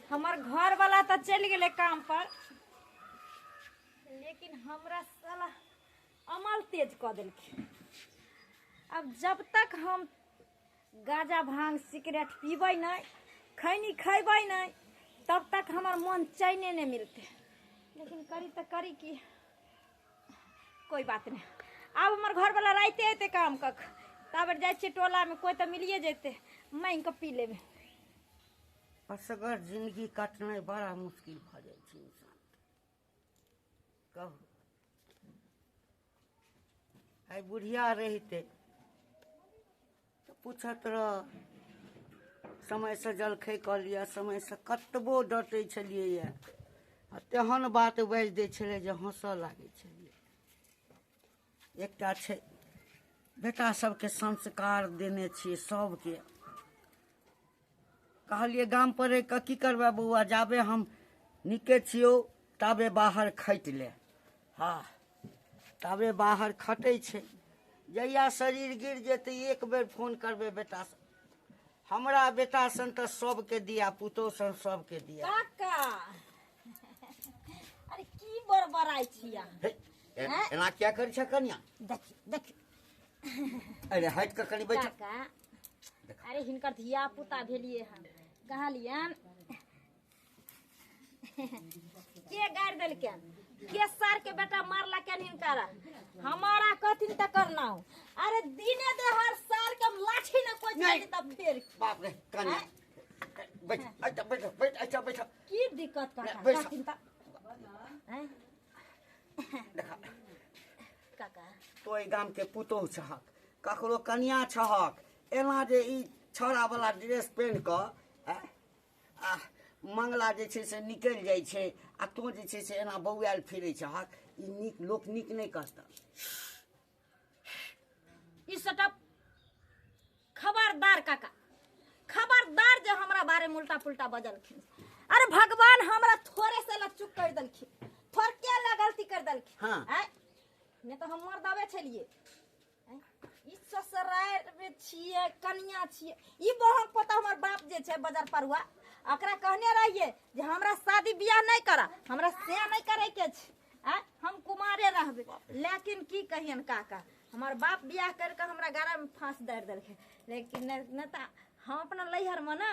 हमार घर वाला तो चल गए काम पर, लेकिन हमरा साला अमल तेज कर दिलखिन। अब जब तक हम गाजा भांग सिगरेट पीबै नहीं, खैनी खैबै नहीं, तब तक हमार मन चैने नहीं मिलते। लेकिन करी तो करी की, कोई बात नहीं। अब हमार घर वाला राइते अते काम कख, तब जाए टोला में कोई तो मिलिए जेते, मैं इनका पी लेबे। असगर जिंदगी काटना बड़ा मुश्किल भ जाए छै इंसान। कहू आई बुढ़िया रहते तो पूछत रह, समय से जलखै कऽ लिअ, समय से कतबो डटै छलियै आ तेहन बात बाजि दै छलै जे हँसऽ लागै छलियै। एकटा छै बेटा सबके संस्कार देने छियै सबके, कहलिए गाम पर रहि कऽ की करबै बौआ, जाबे हम नीके छियौ ताबे बाहर खटि ले। हाँ, ताबे बाहर खटै छै। जहिया शरीर गिर जेतै एक बेर फोन करबै बेटा सन, हमरा बेटा सन तऽ सबके दिया, पुतोह सन सबके दिया। काका अरे की बड़बड़ाई छिया, एना क्या करै छ कन्या? देखी देखी अरे हट के कनी बैठ। काका अरे हिनकर धिया पुता भेलिए हम, कहलियन के गाड़ देलकन, के सर के बेटा मारला केन हिनकर, हमारा कथिन त करना हो। अरे दिने दे हर साल के लाठी न कोई दे तब फिर बाप रे कन्या बैठ, अच्छा बैठ बैठ, अच्छा बैठ। की दिक्कत काका बैठ। कथिन त हैं देखा काका तो गाम के पुतोह छहक, ककरो कन्या छहक, एना जे ई छौड़ा वाला ड्रेस पहिन कऽ आ मंगला जे छै से निकलि जाइ छै आ तू जे छै से एना बौआयल फिरै छहक, ई नीक लोक नीक नहीं कहता। ई सटप खबरदार काका, खबरदार जे हमरा बारे में उल्टा पुल्टा बजलखिन। अरे भगवान हमरा थोड़े से ला चुप कर देलखिन, थोड़ के ला गलती कर देलखिन। हाँ। ने तो हम मर दबे छलिए, ई ससुराल में छिए, कन्या छिए। ई बहक पता हमर बाप जे छै बाजार परुआ, अकरा कहने रहिए जे हमरा शादी बियाह नहीं करा, हमरा से नहीं करे के छै, हम कुमारे रहबे। लेकिन की कहियन काका, हमार बाप बियाह करके हमरा गारा में फांस दे देलके। लेकिन न त हम अपना लैहर में ना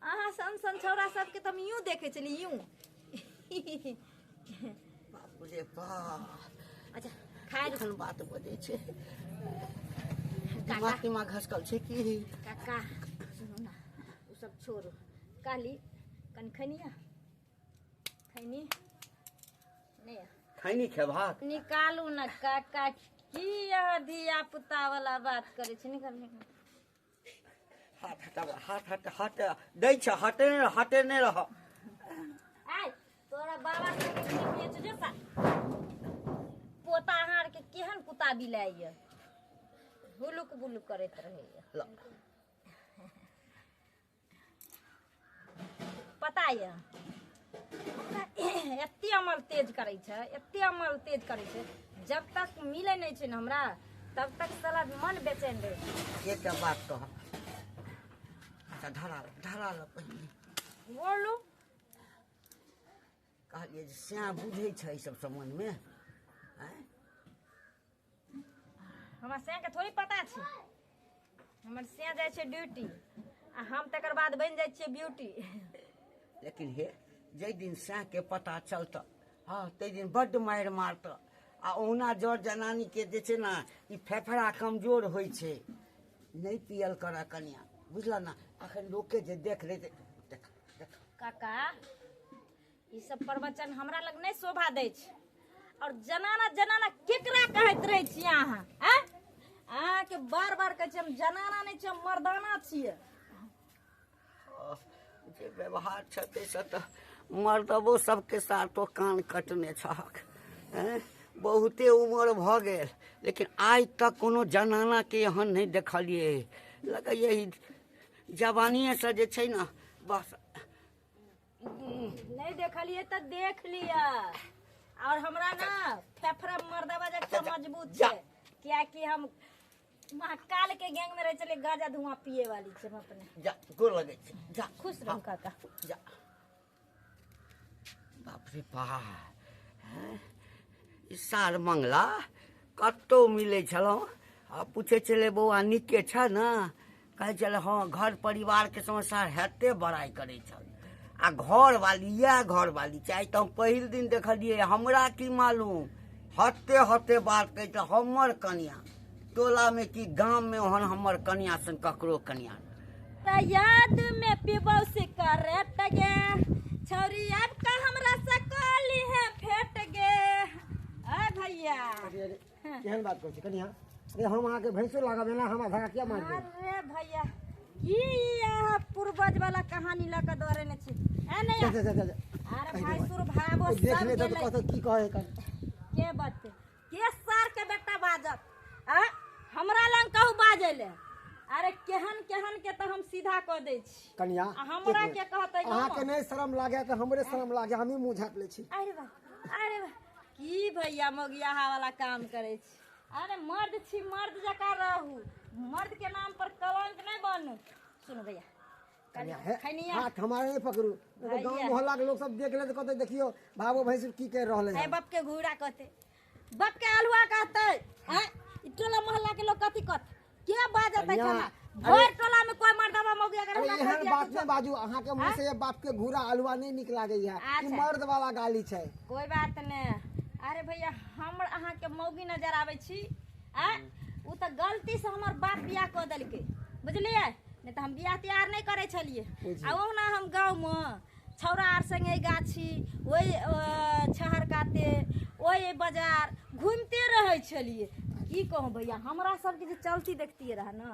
अहाँ सन सन छौड़ा सबके तो हम यूं देखे चली यूं। बाप रे बाप, अच्छा खाए एहन बात बजै छै, दिमाग दिमाग घसकल छै की? काका सुनो ना, वो सब छोड़ो, काली कन खनिया खैनी नहीं खैनी खेबाक? निकालू ना काका, की यहाँ धिया पुता वाला बात करे छै, निकाल निकाल। हाथ हटावा, हाथ हट हट दै छ, हटे नहीं रह। आय तोरा बाबा के बेच जो सा पोता हार के केहन कुत्ता बिलाइए, हुलुक बुलुक करैत रहे। पता ये एते अमल तेज करे छै, एते अमल तेज करे छै, जब तक मिले नहीं छै ना हमरा तब तक साला मन बेचैन रहे। एकटा बात कह, अच्छा धरा ल पहिने बोलू कहलिए जे श्याम बुझै छै ई सब संबंध में? हमरा से के थोड़ी पता छै, हमर से जाय छै ड्यूटी आ हम तकर बाद बन जाय छियै ब्यूटी। लेकिन हे जै दिन श्याम के पता चलता, हाँ तै दिन बड्ड मारि मारता। आ ओना जर जनानी के जे छै ना ई फेफड़ा कमजोर होइ छै, नहीं पियल कर कन्या, बुझल ना? अखन लोग के जे देख ले देख काका ई सब प्रवचन हमरा लग नहीं शोभा दै छै। और जनाना जनाना केकरा कहत रहे छी अहाँ? अहाँ के बार बार कहै छी हम जनाना नहीं छी, हम मर्दाना छियै। जे व्यवहार छते से तो मर्दबो सबके साथ तो कान कटने छहक। बहुते उम्र भ गेल लेकिन आज तक कोनो जनाना के एहन नहीं देखलिए। लगैए जवानी से जे छै ना बस नहीं देखलिए तो देख लिया। और हमरा ना फेफड़ा मर्दबा जैसा मजबूत छै, क्या कि हम महाकाल के गैंग में रह चले, गाजा धुआं पिए वाली छै हम अपने। जा गोर लगे जा, खुश रहो काका। जा रे बा सार मंगला कतौ मिले छलौं आ पूछे चले बौआ नीके छ न कहे चले हाँ घर परिवार के समाचार हेते बड़ाई करे छल आ घर वाली या घर वाली चाहे तो पहिल दिन देखलिए हमरा की मालूम हते हते बात कहते हमर कन्या टोला में की गांव में ओहन हमर कन्या सन ककरो कन्या याद में पीबौ से करट गे छौरी अब का हमरा से काली है फेट गे आ भैया केहन बात कहै छी कनिया अरे हम अहाँ के भैंसो लगाबे ना हमरा भगा किया मार दे अरे भैया की यहाँ पूर्वज वाला कहानी लक दौरे ने छी ए नहीं अरे भाई सुर भाबो देख सब ले तो गेलै। कत की कहे कर के बात के सर के बेटा बाजत आ हमरा लंग कहू बाजेले अरे केहन केहन के तो हम सीधा कह दे छी कनिया आ हमरा के कहतै अहाँ के नहीं शर्म लागे त हमरे शर्म लागे हमी मुंह झाप ले छी अरे वाह की भैया मोगियाहा वाला काम करे छी अरे मर्द छी मर्द जका रहू मर्द के नाम पर कलंक नहीं बनू सुनो भैया कनिया खैनिया हाथ हमारे नहीं पकड़ू नहीं तो गांव मोहल्ला के लोग सब देख ले तो कहते देखियो बाबू भैंसुर की कह रहले है है बाप के घूरा कहते बाप के अलुआ कहते हैं टोला मोहल्ला के लोग कथी कहते के बाजत है खाना भर टोला में कोई मर्दवा मोगिया के अरे रहला एहन बात नहीं बाजू अहाँ के मुंह से ये बाप के घूरा अलुआ नहीं निक लागे है कि अच्छा। मर्द वाला गाली छै कोई बात नहीं अरे भैया हम अहाँ के मौगी नजर आवे छी आ उ त गलती से हमर बाप बियाह क देलकै बुझलिए नहीं तो हम बियाह तैयार नहीं करे छलिए आ ओना हम गांव में छौरा आर संगे गाछी ओई छहर काते ओई बाजार घूमते रहे छलिए की कहूं भैया हमरा सब के जे चलती देखती रहा ना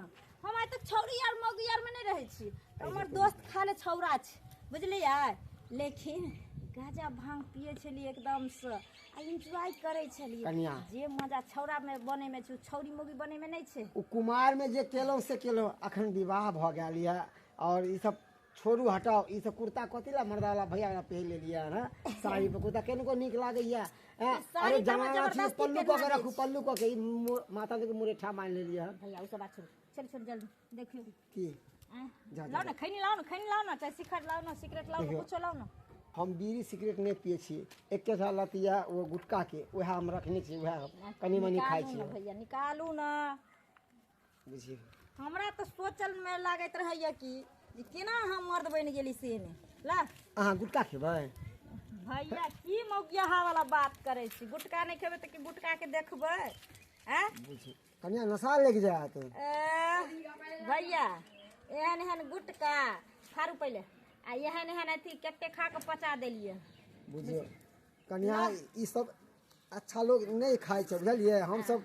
हम आइ तक छौरी आर मौगी आर में नहीं रहे छी हमर दोस्त खाले छौरा छै बुझलिए लेकिन गाजा भांग पिए छलिए एकदम से आ एंजॉय करे छलिए कन्या। जे मजा छौरा में बने में छै छौरी मौगी बने में नहीं छै उ कुमार में जे केलौ से केलौ अखन विवाह भ गेल है और ई सब छोड़ू हटाओ ई सब कुर्ता कथी ला मर्दा वाला भैया पहन ले लिया ना साड़ी पे कुर्ता केन को निक लागे है साड़ी अरे तो हम जमाना छी जबरदस्ती पल्लू पहना को के दै रखू छी। पल्लू को के ई माता के मुरेठा मान ले लिया भैया उ सब बात छोड़ चल चल जल्दी देखियो की जा, लाओ ना खैनी लाओ ना चाहे शिखर लाओ ना सिगरेट लाओ ना देखियो। कुछ लाओ ना हम बीड़ी सिगरेट नहीं पिए छी एक के साथ लतिया वो गुटका के वह हम रखने छी वह कनी मनी खाई छी निकालू ना भैया निकालू ना बुझिए हमरा तो सोचल में लागत रहैया कि जे केना हम मर्द बन गेली से ने ला अहाँ गुटका खेबै भैया की मौगियाहा वाला बात करे छी गुटका नहीं खेबे त कि गुटका के देखबै हैं बुझिए कनिया नशा लग जात भैया एहन एहन गुटका फारू पहले आ एहन एहन अथी कते खा के पचा देलिए बुझिए कनिया ई सब अच्छा लोग नहीं खाए छै बुझलिए हम सब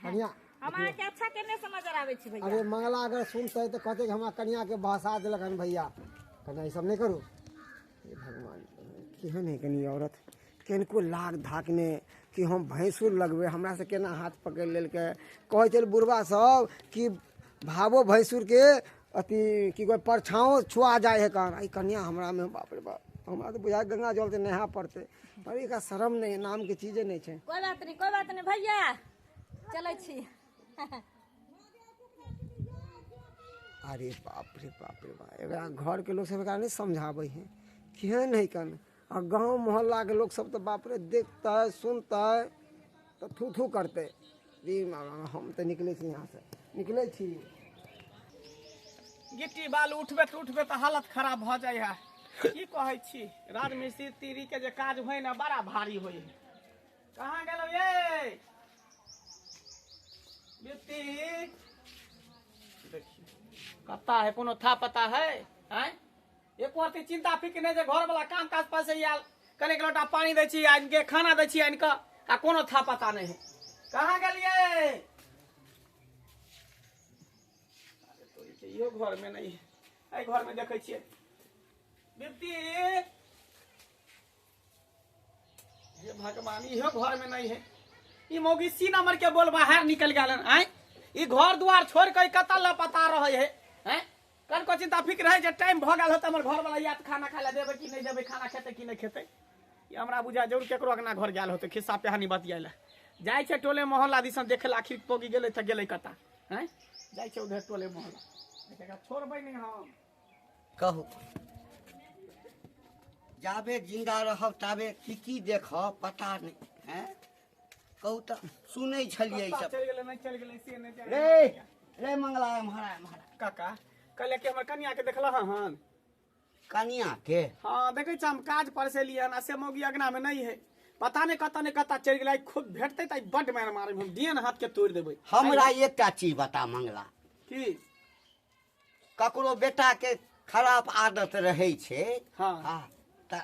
कनिया हमरा के अच्छा केने समझ आवे छी भैया अरे मंगला अगर सुनते तो कहते कि हमरा कन्या के बहसा दिलक हन भैया कन्या ई सब नहीं करू हे भगवान केहन है कनी औरत केनको लाग धाकने कि हम भैंसुर लगबे हमरा से केना हाथ पकड़ लेलके कहै चल बुढ़वा सब कि भावो भैंसुर के अति की कोई परछाओं छुआ जाए है कान आई कन्या हमरा में बाप रे बाप हमरा तो बुझा गंगा जल से नहा पड़ते पर एक शर्म नहीं नाम के चीजें नहीं छै कोई बात नहीं भैया चलै छी अरे बाप रे बाप एकरा घर के लोग सब एकरा नहीं समझावे हैं केहन है कन आ गांव मोहल्ला के लोग सब तो बाप रे देखता है सुनता है तो थू थू करते हम तो निकले छी यहाँ से निकले छी गिट्टी बालू उठबे तो हालत खराब भ जाय है की कहै छी राज मिस्त्री तीरी के जे काज होय ना बड़ा भारी होय है कहाँ गेलो ये बिट्टी देखिए कता है कोनो था पता है हैं एक बार चिंता फिक्र नहीं जे घर वाला काम काज पर से आयल कने लोटा पानी दै छी इनके खाना दै छी इनका आ कोनो था पता नहीं है कहाँ गेलिए इहो घर में नहीं है एहि घर में देखे छियै बिट्टी हे भगवान इहो घर में नहीं है ई मौगी सी नंबर के बोल बाहर निकल गए आय ई घर दुआर छोड़ के कतल लापता रहे है हैं कल को चिंता फिक्र है जे टाइम भ गेल होत हमर घर वाला याद खाना खाय ला देबे कि नहीं देबे खाना खेते कि नहीं खेते ई हमरा बुझा जरूर केकरो अंगना घर गेल होते खिस्सा पेहानी बतियाला जाय छै टोले मोहल्ला दिसन देखे ला आखिर पोगी गेले त गेले कता हैं जाय छै उधर टोले मोहल्ला एकरा छोड़बै नहीं हम कहू जाबे जिंदा रहब ताबे की देखब पता नहीं हैं कहू तो सुनै छलिए ई सब चल गेलै नहीं चल गेलै से नहीं चल रे रे मंगला महाराज काका कहले कि हमर कन्या के देखला हन कनिया के हाँ देखे छ हम काज पर से लियन आ से मौगी अगना में नहीं है पता नहीं कता चल गेलै खुद भेटतै त बड मार मारे हम दियन हाथ के तोड़ देबै हमरा एकटा चीज बता मंगला की ककरो बेटा के खराब आदत रहै छै हाँ हाँ त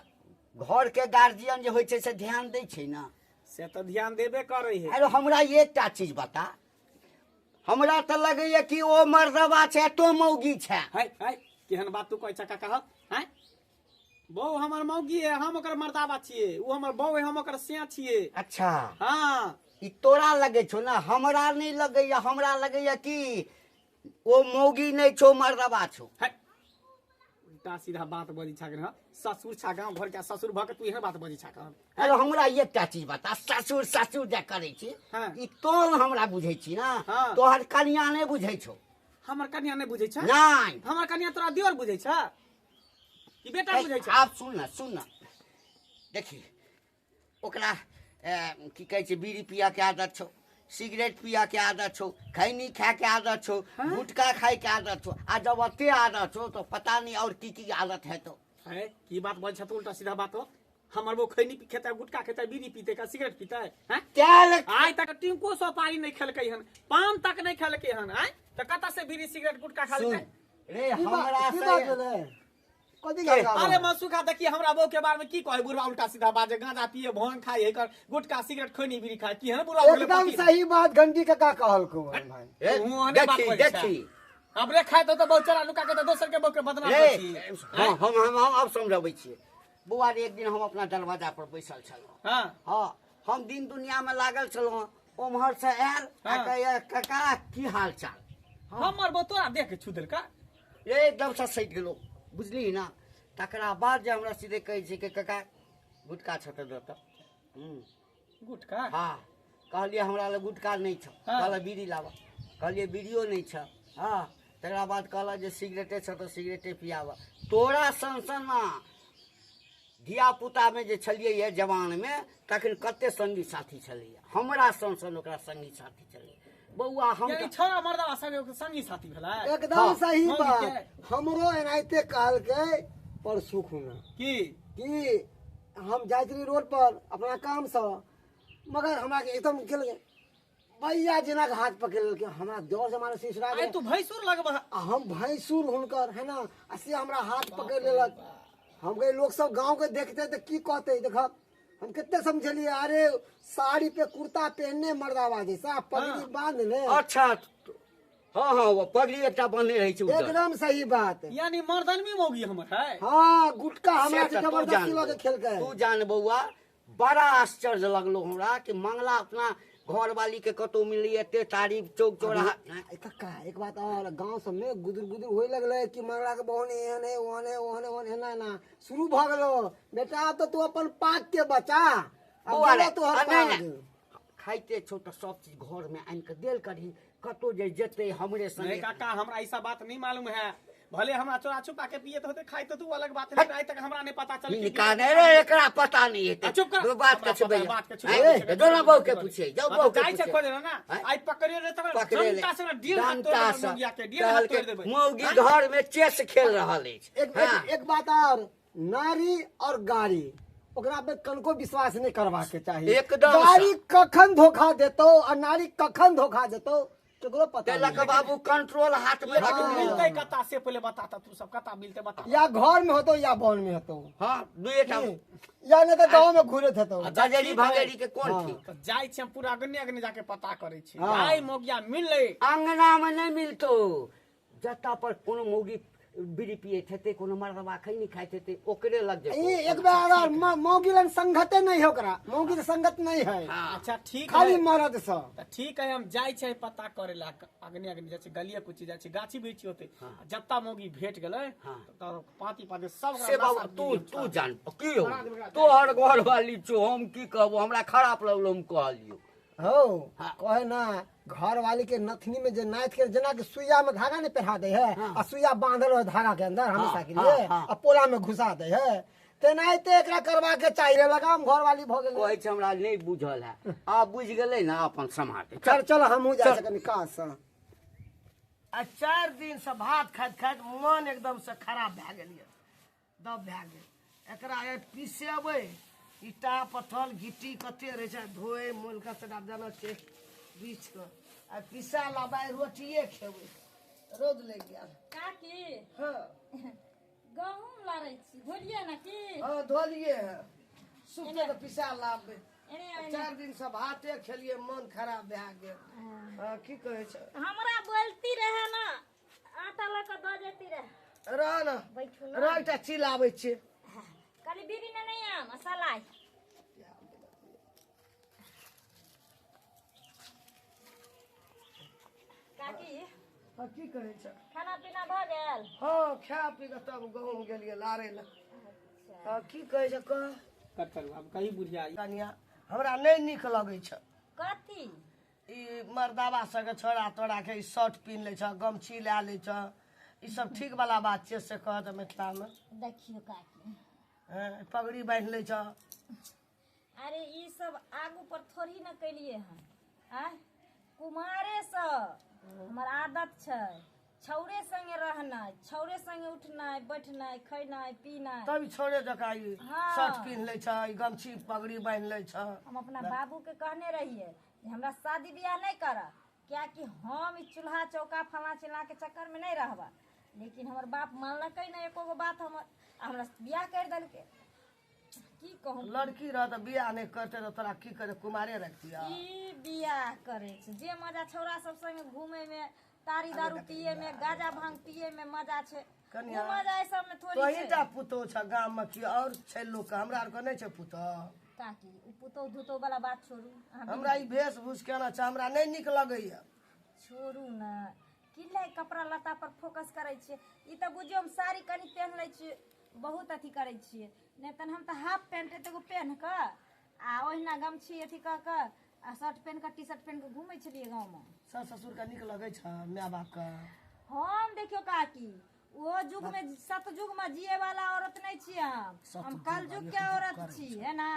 घर के गार्जियन जे होइ छै से ध्यान दै छै ना से तो ध्यान देबे करे है अरे हमरा एकटा चीज बता हमरा तो लगैया कि ओ मर्दबा छै तो मौगी छै है केहन बात तू कहै छ काका हैं बहु हमर मौगी है हम ओकर मर्दाबा छिए उ हमर बहु है हम ओकर सिया छिए अच्छा हाँ ई तोरा लगे छौ ना हमरा नहीं लगैया हमरा लगैया कि ओ मौगी नहीं छौ मर्दबा छौ है उल्टा सीधा बात बजी छा के ससुर छा गांव घर के ससुर भ के तू एहन बात बजी छा के अरे हमरा एकटा चीज बता ससुर ससुर जे करै छी हाँ। ई तो हमरा बुझै छी ना हाँ। तोहर कनिया नहीं बुझै छौ हमर कन्या नहीं बुझै छ नहीं हमर कन्या तोरा दियोर बुझै छ कि बेटा बुझै छ आप सुन ना देखी ओकरा की कहै छै बीड़ी पिया के आदत छौ सिगरेट पिया के आदत छौ खैनी खाए के आदत छौ गुटखा खाए के आदत छौ आ जब अते आदत छौ तो पता नहीं और की आदत है तो है की बात बज छ तो उल्टा सीधा बात हो हमर वो खैनी खेता गुटखा खेता बीड़ी पीते का सिगरेट पीता हैं चल आज तक टिंको सोपारी नहीं खेलकै हन पान तक नहीं खेलकै हन आय त कता से बीड़ी सिगरेट गुटखा खा लेतै रे हमरा से कथी अरे मसुखा देखिए हमरा बहू के बारे में की कहे बुढ़वा उल्टा सीधा बाजे गांजा पिए भोंग खाए एकर गुटखा सिगरेट खैनी बीड़ी खाए की है बुढ़वा एकदम सही बात घंटी काका कहल को भाई देखी हमरे खाए तो बहुत चला लुका के तो दोसर के बहू के बदनाम रे कर छी हम अब समझबै छियै बौआ रे एक दिन हम अपना दरवाजा पर बैसल छलहुँ हां हाँ हम दिन दुनिया में लागल छलहुँ ओम्हर से आयल आ हाँ। कहिए काका की हाल चाल हमर बहू तोरा देख के छू देलका एकदम से सटि गेलो बुझली ना तकरा बाद जे हमरा सीधे कहै छै कि काका गुटका छ तऽ दऽ गुटका हाँ कहलिए हमरा लग गुटका नहीं छ हाँ। कहल बीड़ी लाबऽ कहलिए बीड़ियो नहीं छ हाँ तकरा बाद कहल जे सिगरेटे छ तऽ सिगरेटे पियाबऽ तोरा सनसना धिया पुता में जे छलिए ये जवान में तखन कते संगी साथी छलिए हमरा सनसन ओकरा संगी साथी छलिए बौआ हम यानी छोरा मर्दा संगी साथी भेला एकदम हाँ। सही मौगी बात के। हमरो एनाहिते कहल के परसू खुना की हम जाइत रही रोड पर अपना काम से मगर हमरा के एकदम गेल भैया जेना के हाथ पकड़ के हमरा दौड़ जमाने सिसरा आय तू भैंसुर लगबह हम भैंसुर हुनकर है ना ऐसे हमरा हाथ पकड़ लेलक हम कहे लोग सब गांव के देखते तो की कहते देखब हम कितने समझलिए अरे साड़ी पे कुर्ता पहनने मर्दावा जैसा पगड़ी बांध ले अच्छा हाँ हाँ वो पगड़ी एकटा बंधे रही छै उधर एकदम सही बात यानी मर्दन भी मौगी हमर है हाँ गुटका हमरा से से तऽ तू जबरदस्ती जान लगे खेल के तू जान बौआ बड़ा आश्चर्य लगलो हमरा कि मंगला अपना घर वाली के कतौ मिली एते तारीफ चौक चौराहा का एक बात और गांव सब में गुदर गुदर होए लगले कि मंगला के बहन एहन है ओहन है ओहन है ओहन है ना शुरू भ गेलो बेटा तो तू अपन पाक के बचा बौआ रे, तो हर नहीं, पाक। नहीं। खाइते छौ तऽ सब चीज घर में आनि के देल करी कतौ जे जेते हमरे संगे नहीं काका हमरा ऐसा बात नहीं मालूम है भले हमरा चोरा छुपा के पिए होते खाई तो तू अलग बात है आज तक हमरा नहीं पता चल निकाने रे एकरा पता नहीं है चुप कर दो बात के छै हमरा भैया बात के हैं? दोनों बहू के पूछिए जाओ बहू के जाई छै पूछिए खोजे ना हैं? आई पकड़िए रे तब पकड़े ले डंटा से डील हाथ तोड़ डंटा से मौगिया के डील हाथ तोड़ देबै मौगी घर में चेस खेल रहल अछि हाँ। एक बात और नारी और गाड़ी ओकरा पे कनको विश्वास नहीं करवा के चाहिए एकदम गाड़ी कखन धोखा देतो और नारी कखन धोखा देतो केकरो पता तेलक नहीं बाबू कंट्रोल हाथ में लेकिन रख मिलते कता से पहले बताता तू सब कता मिलते बता या घर में होतो या वन में होतो हाँ दुएटा या नहीं तो गांव में घूरे थे तो गजेरी भगेरी के कोन हाँ। थी तो जाई छै पूरा गन्ने अगने जाके पता करे छी हाँ। गाय मौगिया मिलले अंगना में नहीं मिलतो जता पर कोनो मौगी बीड़ी पिए हेतै कोनो मर्दबा खैनी खाइत हेतै ओकरे लग जेतै एक बार अगर मौगी लन संगते नहीं है ओकरा मौगी से संगत नहीं है अच्छा ठीक खाली है मर्द से तो ठीक है हम जाई छै पता करे ला अगने अगने जाय छै गलिया कुची जाय छै गाछी बिरछी होते जत्ता मौगी भेट गेलै तो पाती पाती सब से बाबू तू जान की हो तोहर घर वाली छो हम की कहबो हमरा खराब लगलो हम कहलियो हो कहे ना घर वाली के नथनी में जो नाथ के जना के सुइया में धागा नहीं पहरा दे है और सुइया बांधल रहे धागा के अंदर हमेशा के लिए और पोला में घुसा दे है तेनाहिते एकरा करबा के चाहिए लगाम घर वाली भ गेल कहै छै हमरा नहीं बुझल है आ बुझ गेलै ना अपन समाज चल चल हमहू जा सकनी काज से आ 4 दिन से भात खाइत खाइत मन एकदम से खराब भए गेल ये दब भए गेल एकरा पीसेबै ईटा पत्थर गिट्टी कते रहे छै धोए मोल का से जाना छै बीच के आ पीसा लाबै रोटिए खेबै रौद लग गेल काकी हाँ गहूम लारै छी धोलिए ना की हाँ धोलिए है सुते के पीसा लाबै एने 4 दिन से भाते खेलिए मन खराब भए गेल हाँ की कहै छै हमरा बोलती रहे ना आटा लऽ के दऽ जेती रहे रह ना बैठू ना रह एकटा चिलाबै छियै कली बीबी ने नहीं आ मसाला काकी हाँ की कहै छै खाना पीना भऽ गेल हाँ खा पी के तब गहूम गेलिए लारे ला हाँ की कहै छै कह कर करू अब कहीं बुढ़िया कनिया हमरा नहीं नीक लगै छै कथी ई मर्दावा सबके छोड़ा तोड़ा के ई शर्ट पिन ले छ गमछी ला ले छ ई सब ठीक वाला बात छै से कहत मिथिला में देखियो काकी पगड़ी बांध ले छ अरे ई सब आगू पर थोड़ी न कैलिए हन आय कुमारे से हमर आदत छै छौरे संगे रहनाइ छौरे संगे उठनाइ बैठनाइ खैनाइ पीनाइ तब छोड़े जका ई हाँ। शर्ट पिन ले छ ई गमछी पगड़ी बांध ले छ हम अपना बाबू के कहने रहिए जे हमरा शादी बियाह नहीं कर क्या कि हम ई चूल्हा चौका फला चिल्ला के चक्कर में नहीं रहबा लेकिन हमर बाप मानलकै नहीं एको गो बात हमर हमरा बियाह कर देलकै की कहूँ लड़की रह त बियाह नहीं करते तो तोरा की करे कुमारे रखतिया ई बियाह करे छै जे मजा छौरा सब संगे घूमे में तारी दारू पिए में गाजा भांग पिए में मजा छै कनिया, उ मजा ए सब में थोड़ी तोही छै टा पुतौ छ गाम में की और छै लोग के हमरा आर के नहीं छै पुतौ काकी उ पुतौ धुतौ वाला बात छोड़ू अहाँ हमरा ई वेशभूष केना छै हमरा नहीं नीक लगैया छोड़ू ना किले कपड़ा लत्ता पर फोकस करे छियै ई त बुझियो हम साड़ी कनी पहन लै छियै बहुत अथी करे छियै नहीं तन हम त हाफ पैंट एगो पहन क आ ओहिना गमछी अथी क क आ शर्ट पहन क टी शर्ट पहन क घूमै छलियै गाँव में सास ससुर के नीक लगै छ माय बाप के हम देखियो काकी वो युग में सतयुग में जिए वाला औरत नहीं छियै हम कल युग के औरत छी है ना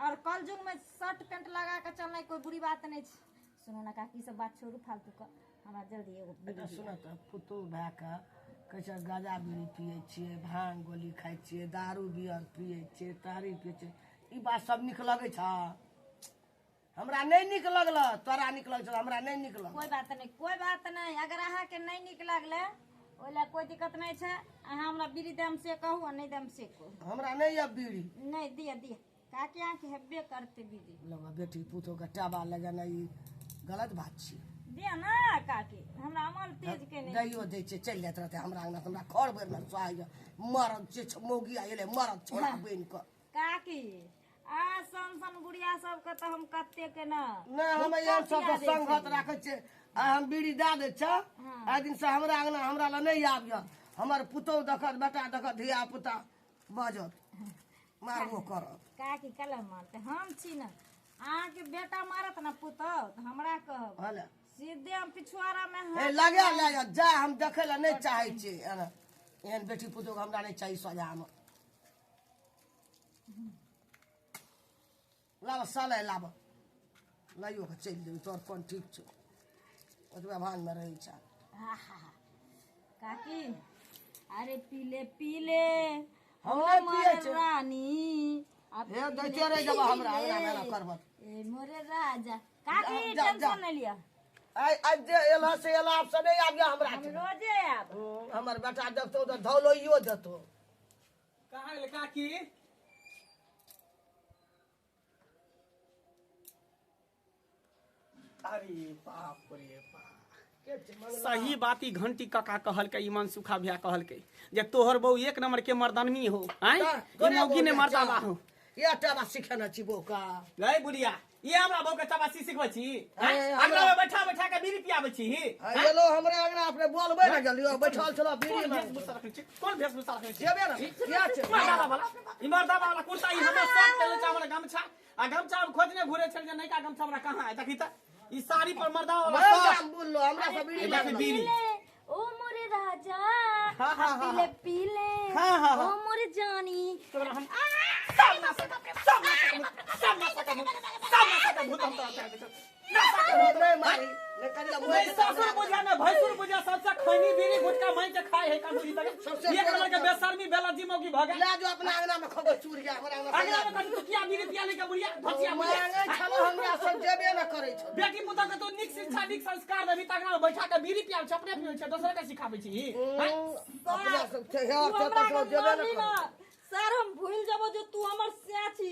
और कल युग में शर्ट पैंट लगा के चलना कोई बुरी बात नहीं छै सुनो ना काकी सब बात छोड़ू फालतू का हमरा जल्दी एगो बेटा सुन त पुतौ भए के कहै छै गाजा बीड़ी पियै छियै भांग गोली खाइ छियै दारू बियर पियै छियै तारी पियै छियै ई बात सब नीक लगै छ हमरा नहीं नीक लगल तोरा नीक लग छ हमरा नहीं नीक लग कोई बात नहीं अगर अहाँ के नहीं नीक लागले ओला कोई दिक्कत नहीं छै अहाँ हमरा बीड़ी दाम से कहू आ नहीं दाम से कहू हमरा नहीं अब बीड़ी नहीं दिया दिया काकी अहाँ के हेबे करते बीड़ी लगा बेटी पुतौ के टाबा लगेना ई गलत बात छियै दिया ना काकी हमरा अमल तेज के नहीं दैयो दै छै चलि जाइत रहतै हमरा अंगना हमरा घर भरि में सुहाय मरद छै मौगी एले मरद छोड़ा बनि के काकी आ सन गुड़िया सब के तो हम कत्ते के ना नहीं हम यहाँ सबके संगत राखे छियै आ हम बीड़ी दए दै छ आइ दिन से हमरा अंगना हमरा लग नहीं आबिय हमर पुतौ देखत बेटा देखत धिया पुता बजत मारबो करत काकी कलम मारते हम छी ना अहाँ के बेटा मारत ना पुतौ तो हमरा कहब हले सीधे हम पिछुआरा में ए हाथ लगे ले जा हम देखे ला नहीं चाहे छियै एहन बेटी पुतौ के हमरा नहीं चाहिए सजा में लाब साले लाब लाइयो के चलि जेबै तोर कोन ठीक छौ ओतबे भान में रहै छ काकी अरे पीले पीले हम ओ नहीं पियै मोर छै रानी अब हे दैते रह जब हमरा अंगना मेला करबत ए मोरे राजा काकी जा, जा। टेंशन नहीं लिया आज जे एला से एला आप से नहीं आबिया हमरा हम के रोजे आब हमर बेटा देखतौ तो धौलोइयो देतौ कहाँ गेल काकी अरे बाप रे बाप सही बात ई घंटी काका कहलकै ई मन सुखा भैया कहलकै जे तोहर बहू एक नंबर के मर्दानमी हो आय ई मौगी ने मर्दावा हो ये टाबा सिखाना छी बोका गई बुढ़िया ये हमरा बहू के चबासी सिखबै छी हमरा में बैठा बैठा के बीड़ी पियाबै छी हेलो हमरे अंगना अपने बोलबे ना जल्दी बैठल छलो बीड़ी में कौन भेषभूषा रखै छी जेबे ना क्या छै मर्दावा वाला ई मर्दावा वाला कुर्ता ई हमे सब तेल चावल गमछा आ गमछा हम खोजने घुरे छल जे नैका गमछा हमरा कहां है देखी त ई साड़ी पर मर्दावा वाला मैं सब काम बोल लो हमरा से बीड़ी देखी में बीड़ी ओ मोरे राजा हाँ, हाँ, हाँ, पीले पीले हाँ, हाँ, हाँ। ओ मोरे जानी तोरा हम आ भूत हम तो नहीं मारी नहीं कनिया मुंह नहीं से ससुर बुझा ना भैंसुर बुझा सबसे खैनी बीड़ी गुटका माई के खाए है कानूनी तक ये कलर के बेशर्मी बेलजी मौगी भगे ले जो अपना अंगना में खगो चूर गया हमरा अगला में कहीं तू क्या बीड़ी पिया लेके बुढ़िया धचिया बुढ़िया मांगे छलो हमरा सब जेबे न करे छ बेटी पुता के तू निक शिक्षा निक संस्कार देबी तक ना बैठा के बीड़ी पिया छपने पियो छ दोसरा के सिखाबै छी अपना सब थे और तो जेबे न करे सर हम भूल जाबो जो तू हमर से छी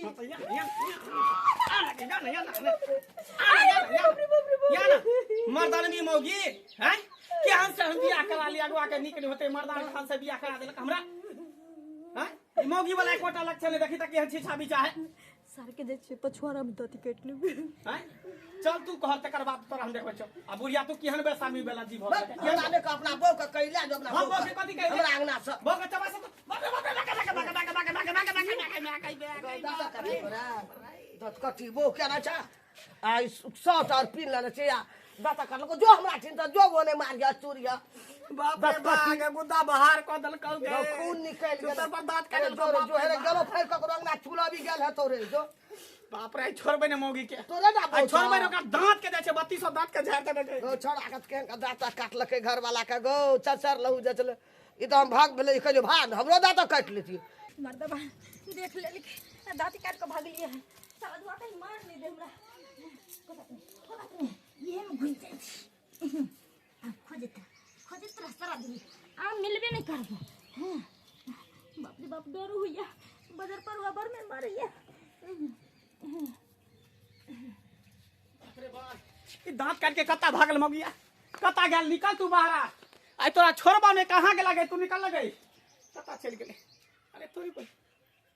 मर्दानी मौगी हैं क्या हमसे हम बियाह करा लिया अगवा के निकल होते मर्दान खान से बियाह करा देलक हमरा हैं मौगी वाला कोटा लक्षण देखी तक केहन छी छाबी चाहे सर के जे छै पछुआरा में दती काट लेबे हैं चल तू कहर तकर बात तोरा हम देखबै छ आ बुढ़िया तू केहन बेसामी बेला जी भऽ गेल ये जाने का अपना बौ का कैला जो अपना हम बौ के कथि कहि हमरा अंगना से बौ के चबा से बाप दत कटी बौ क्या ना चा आई सौट और पीन लेना चाहिए दाता कर लो जो हमरा चिंता जो वो ने मार गया चूरिया बाप रे बाप के गुदा बाहर क दल कौ गे खून निकल गया तो पर दांत काट जो है गलो फाइल का अंगना चूला भी गेल है तोरे जो बाप रे छोड़बे ने मौगी के तोरे ना आ छोड़बे ने ओकरा दांत के दै छै 3200 दांत के झाड़ के दे गो छोड़ा के दाता काट लके घर वाला का गो चचर लहू जे चले ई तो हम भाग भेले कहियो भाग हमरो दाता काट लेती मर्दबा देख ले दाती काट के भाग लिए है साला दुआ कहीं मार नहीं दे हमरा ये में घुस जाए खोजत रास्ता दी आ मिलबे नहीं करबो बाप रे बाप डर हुइया बाजार पर वाबर में मारिया ई दांत काट के कत्ता भागल मौगिया कत्ता गेल निकल तू बाहर आई तोरा छोड़बा ने कहां के लगे तू निकल लगे कत्ता चल गेले अरे तोरी पर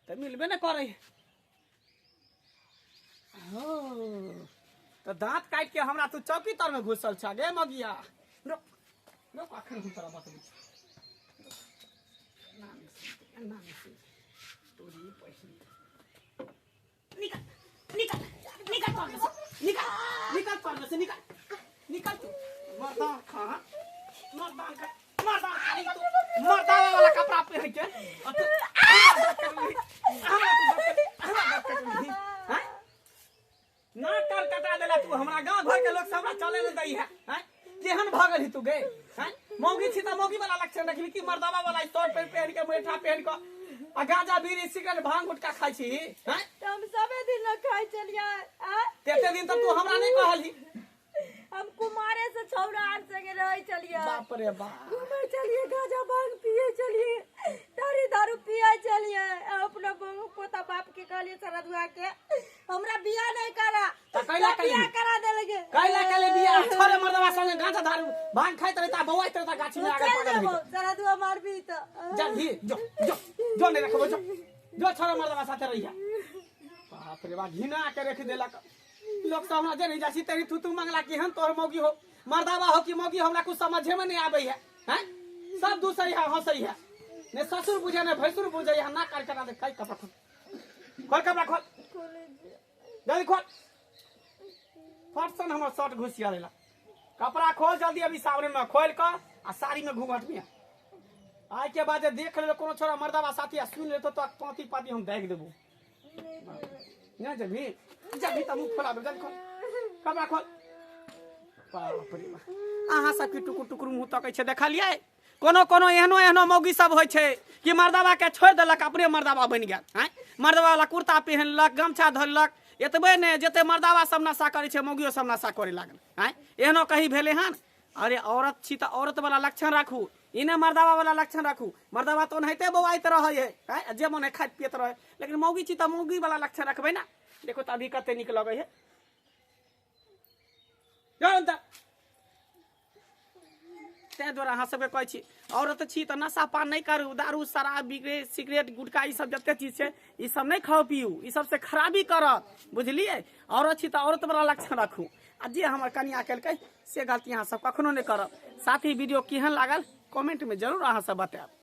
त मिलबे न करे हो तो दांत काट के हमरा तू चौकी तर में घुसल छ गे मगिया रुक रुक अखन हम तोरा बतबै नाम से तोरी पैसे निकल निकल निकल पर से निकल निकल पर से निकल निकल तू मर्दान खा मर्दान खा मर्दान वाला कपड़ा पहन के ना कर कटा देला तू हमरा गांव घर के लोग सब चले न दई है हैं केहन भागल ही तू गे हैं मौगी छी त मौगी वाला लक्षण रखली कि मर्दावा वाला तोड़ पे पहन के मेठा पहन के आ गांजा बीड़ी सिगरेट भांग गुटखा खाई छी हैं हम सबे दिन न खाई चलिया तेते दिन त तू हमरा नहीं कहली हम कुमारे से छौरा आर संगे रह चलिए बाप रे बाप घूमे चलिए गांजा भांग पिए चलिए तारी दारू पिए चलिए अपना बहू पोता बाप के कहलिए सरदुआ के हमरा बियाह नहीं करा त कैला बियाह करा देलगे कैला कैले बियाह छोरे मर्दवा संगे गांजा दारू भांग खाइत रहता बौआइत रहता गाछी में आगे पागल है सरदुआ मारबी त जल्दी जो जो जो नहीं रखबो जो छोरे मर्दवा साथे रहिया बाप रे बाप घिना के रख देलक लोग सब हमरा जे नहीं जासी तेरी तू मंगला केहन तोर मौगी हो मर्दावा हो कि मौगी हमरा कुछ समझे में नहीं आबै है हैं सब दूसरी है हंसई है ने ससुर बुझे ने भैसुर बुझे है ना कर करा दे कई कपड़ा खोल कपड़ा खोल जल्दी खोल फटसन हमर शर्ट घुसिया लेला कपड़ा खोल जल्दी अभी सावरे में खोल के आ साड़ी में घूंघट में आइ के बाद देख ले कोनो छोरा मर्दावा साथी सुन ले तो पाती पाती हम देख देबो ना जभी जभी त मुंह खोला दे जल्दी खोल कपड़ा खोल बाप रे बाप अहाँ सब की टुकुर टुकुर मुंह तकै छै देखलियै कोनो कोनो एहनो एहनो मौगी सब होइ छै कि मर्दावा के छोड़ देलक अपने मर्दावा बन गेल हैं मर्दावा वाला कुर्ता पहनलक गमछा धरलक एतबे ने जते मर्दावा सब नशा करे छै मौगियो सब नशा करे लागल हैं एहनो कहीं भेले हन अरे औरत छी त औरत वाला लक्षण राखू इने मर्दावा वाला लक्षण राखू मर्दावा तो नहिते बौआइत रहे है जे मने खाइत पियत रहे लेकिन मौगी छी त मौगी वाला लक्षण रखबै ना देखो त अभी कते निक लगे है जान त ते द्वारा अहाँ सबके कहै छी औरत छी त नशा पान नहीं करू दारू शराब बिगरे सिगरेट गुटखा ई सब जते चीज छै ई सब नहीं खाओ पियू ई सब से खराबी करत बुझलिए औरत छी त औरत वाला लक्षण रखू आ जे हमर कन्या केलकै से गलती अहाँ सब कखनो नहीं करब साथ ही वीडियो केहन लागल कमेंट में जरूर अहाँ सब बताएब।